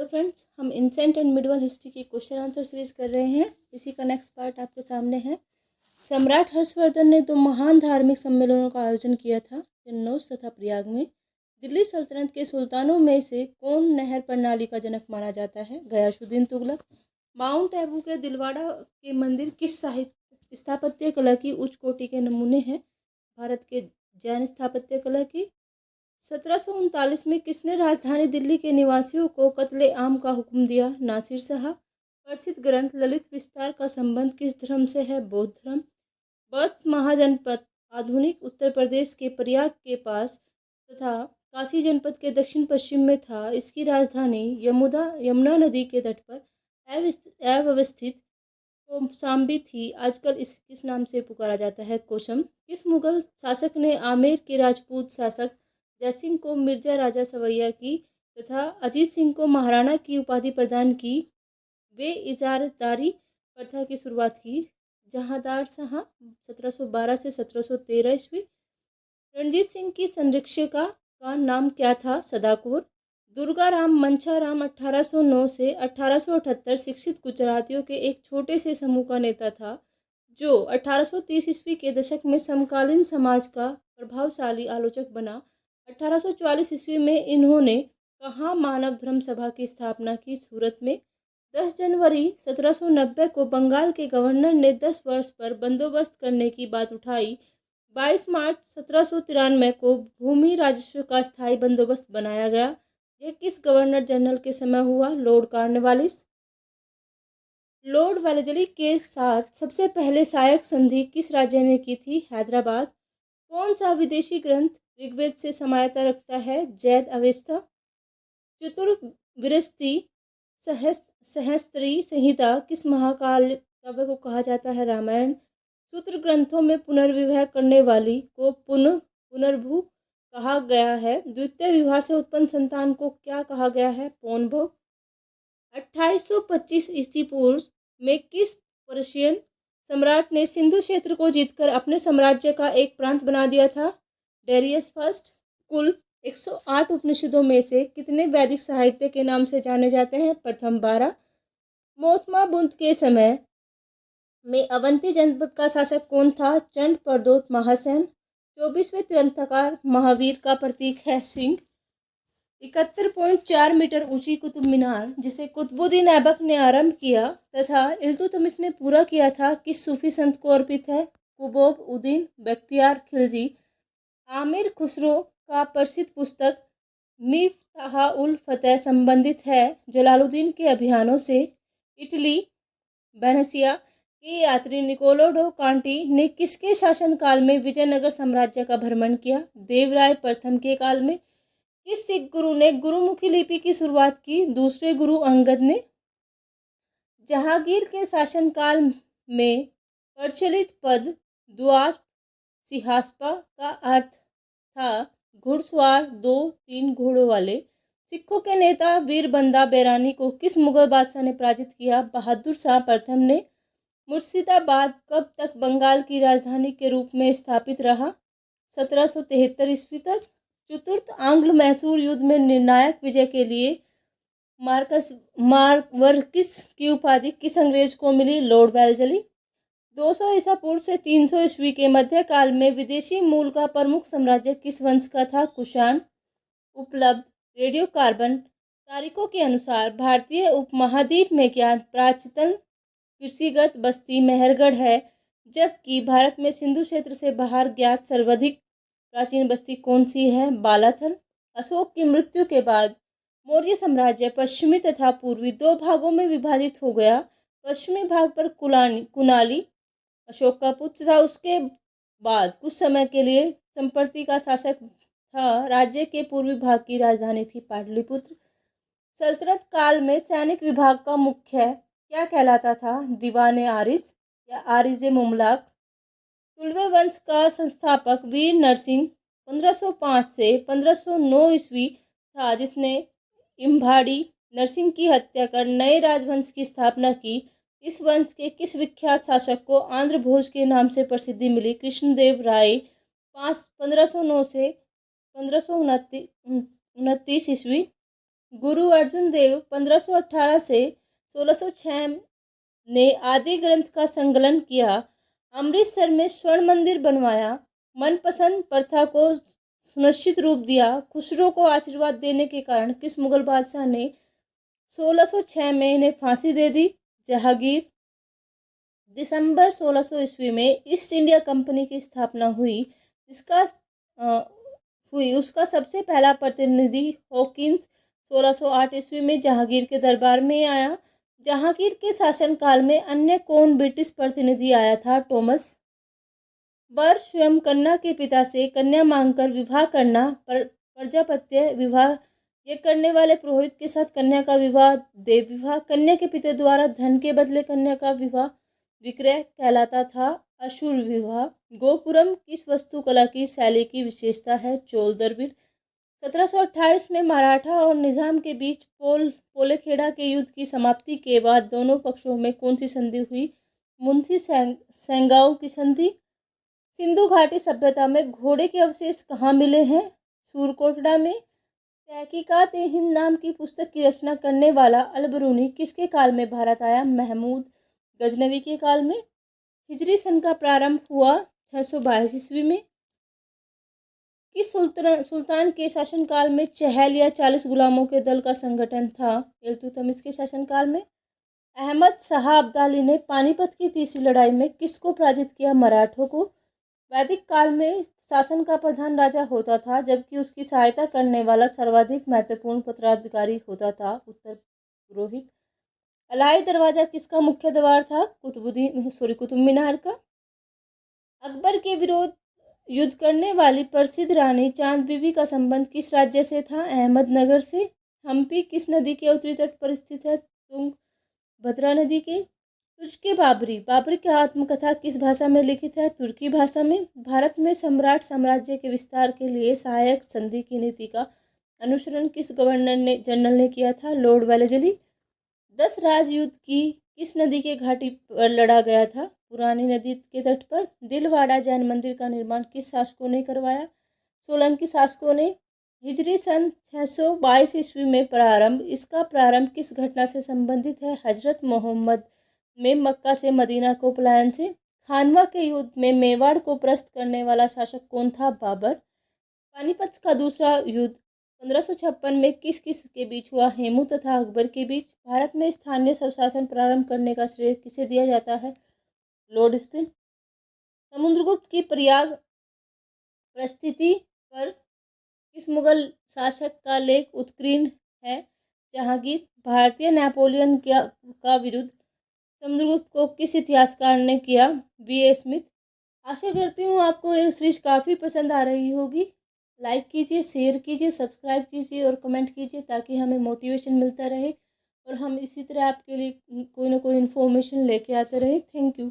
Hello friends, हम ancient and medieval history की question answer series कर रहे हैं। इसी का नेक्स्ट पार्ट आपके सामने है। सम्राट हर्षवर्धन ने 2 महान धार्मिक सम्मेलनों का आयोजन किया था, जन्नौज तथा प्रयाग में। दिल्ली सल्तनत के सुल्तानों में से कौन नहर प्रणाली का जनक माना जाता है? गयासुद्दीन तुगलक। माउंट आबू के दिलवाड़ा के मंदिर किस साहित्य स्थापत्य कला की उच्च कोटि के नमूने हैं? भारत के जैन स्थापत्य कला की। 1739 में किसने राजधानी दिल्ली के निवासियों को कत्ले आम का हुक्म दिया? नासिर शाह। प्रसिद्ध ग्रंथ ललित विस्तार का संबंध किस धर्म से है? बौद्ध धर्म। बौद्ध महाजनपद आधुनिक उत्तर प्रदेश के प्रयाग के पास तथा काशी जनपद के दक्षिण पश्चिम में था। इसकी राजधानी यमुना नदी के तट पर अवस्थित कौशाम्बी थी। आजकल इस किस नाम से पुकारा जाता है? कोशम। किस मुगल शासक ने आमेर के राजपूत शासक जयसिंह को मिर्जा राजा सवैया की तथा अजीत सिंह को महाराणा की उपाधि प्रदान की? वे इजारदारी प्रथा की शुरुआत की? जहांदार शाह 1712 से 1713 ईस्वी। रणजीत सिंह की संरक्षिका का नाम क्या था? सदाकौर। दुर्गाराम मंछाराम 1809 से 1878 शिक्षित गुजरातियों के एक छोटे से समूह का नेता था, जो 1830 ईस्वी के दशक में समकालीन समाज का प्रभावशाली आलोचक बना। 1844 ईस्वी में इन्होंने कहाँ मानव धर्म सभा की स्थापना की? सूरत में। 10 जनवरी 1790 को बंगाल के गवर्नर ने 10 वर्ष पर बंदोबस्त करने की बात उठाई। 22 मार्च 1793 को भूमि राजस्व का स्थायी बंदोबस्त बनाया गया। यह किस गवर्नर जनरल के समय हुआ? Lord Cornwallis. लॉर्ड वेलेस्ली के साथ सबसे पहले सहायक संधि किस राज्य ने की थी? हैदराबाद। कौन सा विदेशी ग्रंथ ऋग्वेद से समानता रखता है? जैद अवेस्ता। चतुर्विंशति सहस्त्री संहिता किस महाकाल काव्य को कहा जाता है? रामायण। सूत्र ग्रंथों में पुनर्विवाह करने वाली को पुनर्भू कहा गया है। द्वितीय विवाह से उत्पन्न संतान को क्या कहा गया है? पौनभव। 2825 ईस्वी पूर्व में किस पर्शियन सम्राट ने सिंधु क्षेत्र को जीतकर अपने साम्राज्य का एक प्रांत बना दिया था? Darius first. कुल 108 उपनिषदों में से कितने वैदिक साहित्य के नाम से जाने जाते हैं? प्रथम 12। महात्मा बुद्ध के समय में अवंती जनपद का शासक कौन था? चंड प्रदोत महासेन। 24वें तीर्थंकर महावीर का प्रतीक है सिंह। 71.4 मीटर ऊंची कुतुब मीनार, जिसे कुतुबुद्दीन ऐबक ने आरंभ किया तथा इल्तुतमिश ने पूरा किया था, किस सूफी संत को अर्पित है? कुतुब उद्दीन बख्तियार खिलजी। आमिर खुसरो का प्रसिद्ध पुस्तक मिफ्ताह उल फतह संबंधित है जलालुद्दीन के अभियानों से। इटली वेनेसिया के यात्री निकोलो डो कांटी ने किसके शासनकाल में विजयनगर साम्राज्य का भ्रमण किया? देवराय प्रथम के काल में। किस सिख गुरु ने गुरुमुखी लिपि की शुरुआत की? दूसरे गुरु अंगद ने। जहांगीर के शासनकाल में प्रचलित पद द्वास्प सिंहासपा का अर्थ था घुड़सवार 2-3 घोड़ों वाले। सिखों के नेता वीर बंदा बैरानी को किस मुगल बादशाह ने पराजित किया? बहादुर शाह प्रथम ने। मुर्शिदाबाद कब तक बंगाल की राजधानी के रूप में स्थापित रहा? 1773 ईस्वी तक। चतुर्थ आंग्ल मैसूर युद्ध में निर्णायक विजय के लिए मार्कवर्किस की उपाधि किस अंग्रेज को मिली? Lord Wellesley. 200 ईसा पूर्व से 300 ईस्वी के मध्यकाल में विदेशी मूल का प्रमुख साम्राज्य किस वंश का था? कुषाण। उपलब्ध रेडियो कार्बन तारीखों के अनुसार भारतीय उपमहाद्वीप में ज्ञात प्राचीनतम कृषिगत बस्ती मेहरगढ़ है, जबकि भारत में सिंधु क्षेत्र से बाहर ज्ञात सर्वाधिक प्राचीन बस्ती कौन सी है? बालाथल। अशोक की मृत्यु के बाद मौर्य साम्राज्य पश्चिमी तथा पूर्वी 2 भागों में विभाजित हो गया। पश्चिमी भाग पर कुनाली अशोक का पुत्र था। उसके बाद कुछ समय के लिए संपर्ति का शासक था। राज्य के पूर्वी भाग की राजधानी थी पाटलिपुत्र। सल्तनत काल में सैनिक विभाग का मुख्य क्या कहलाता था? दीवाने आरिस या आरिज मुमलाक। तुलवे वंश का संस्थापक वीर नरसिंह 1505 से 1509 ईस्वी था, जिसने इम्भाड़ी नरसिंह की हत्या कर नए राजवंश की स्थापना की। इस वंश के किस विख्यात शासक को आंध्र भोज के नाम से प्रसिद्धि मिली? कृष्णदेव राय 1509 से 1529 ईस्वी। गुरु अर्जुन देव 1518 से 1606 ने आदि ग्रंथ का संकलन किया। अमृतसर में स्वर्ण मंदिर बनवाया। मनपसंद प्रथा को सुनिश्चित रूप दिया। खुसरो को आशीर्वाद देने के कारण किस मुगल बादशाह ने 1606 में इन्हें फांसी दे दी? जहांगीर। दिसंबर 1600 ईस्वी में ईस्ट इंडिया कंपनी की स्थापना हुई। उसका सबसे पहला प्रतिनिधि हॉकिंस 1608 ईस्वी में जहांगीर के दरबार में आया। जहांगीर के शासनकाल में अन्य कौन ब्रिटिश प्रतिनिधि आया था? टॉमस बर। स्वयं कन्या के पिता से कन्या मांगकर विवाह करना प्रजापत्य विवाह। ये करने वाले पुरोहित के साथ कन्या का विवाह देव विवाह। कन्या के पिता द्वारा धन के बदले कन्या का विवाह विक्रय कहलाता था अशुर विवाह। गोपुरम किस वास्तुकला की शैली की विशेषता है? चोल द्रविड़। 1728 में मराठा और निजाम के बीच पोलेखेड़ा के युद्ध की समाप्ति के बाद दोनों पक्षों में कौन सी संधि हुई? मुंशी सेंगाव की संधि। सिंधु घाटी सभ्यता में घोड़े के अवशेष कहाँ मिले हैं? सूरकोटड़ा में। तहकीकात-ए-हिंद नाम की पुस्तक की रचना करने वाला अल-बरूनी किसके काल में भारत आया? महमूद गजनवी के काल में। हिजरी सन का प्रारंभ हुआ 622 ईस्वी में। किस सुल्तान के शासनकाल में चहल या 40 गुलामों के दल का संगठन था? इल्तुतमिश के शासनकाल में। अहमद शाह अब्दाली ने पानीपत की तीसरी लड़ाई में किसको पराजित किया? मराठों को। वैदिक काल में शासन का प्रधान राजा होता था, जबकि उसकी सहायता करने वाला सर्वाधिक महत्वपूर्ण उत्तराधिकारी होता था उत्तर पुरोहित। अलाई दरवाजा किसका मुख्य द्वार था? कुतुब मीनार का। अकबर के विरोध युद्ध करने वाली प्रसिद्ध रानी चांद बीबी का संबंध किस राज्य से था? अहमदनगर से। हम्पी किस नदी के उत्तरी तट पर स्थित है? तुंगभद्रा नदी के। तुझके बाबरी। बाबरी की आत्मकथा किस भाषा में लिखित है? तुर्की भाषा में। भारत में सम्राट साम्राज्य के विस्तार के लिए सहायक संधि की नीति का अनुसरण किस गवर्नर जनरल ने किया था? Lord Wellesley. 10 राज्य युद्ध की किस नदी के घाटी पर लड़ा गया था? पुरानी नदी के तट पर। दिलवाड़ा जैन मंदिर का निर्माण किस शासकों ने करवाया? सोलंकी शासकों ने। हिजरी सन 622 ईस्वी में प्रारंभ। इसका प्रारंभ किस घटना से संबंधित है? हजरत मोहम्मद में मक्का से मदीना को पलायन से। खानवा के युद्ध में मेवाड़ को परास्त करने वाला शासक कौन था? बाबर। पानीपत का दूसरा युद्ध 1556 में किस किस के बीच हुआ? हेमू तथा अकबर के बीच। भारत में स्थानीय स्वशासन प्रारंभ करने का श्रेय किसे दिया जाता है? Lord spin. समुद्रगुप्त की प्रयाग परिस्थिति पर किस मुगल शासक का लेख उत्कीर्ण है? जहांगीर। भारतीय नेपोलियन का विरुद्ध समुद्रगुप्त को किस इतिहासकार ने किया? B.A. स्मिथ। आशा करती हूँ आपको ये सीरीज काफ़ी पसंद आ रही होगी। लाइक कीजिए, शेयर कीजिए, सब्सक्राइब कीजिए और कमेंट कीजिए ताकि हमें मोटिवेशन मिलता रहे और हम इसी तरह आपके लिए कोई ना कोई इन्फॉर्मेशन लेके आते रहे। Thank you.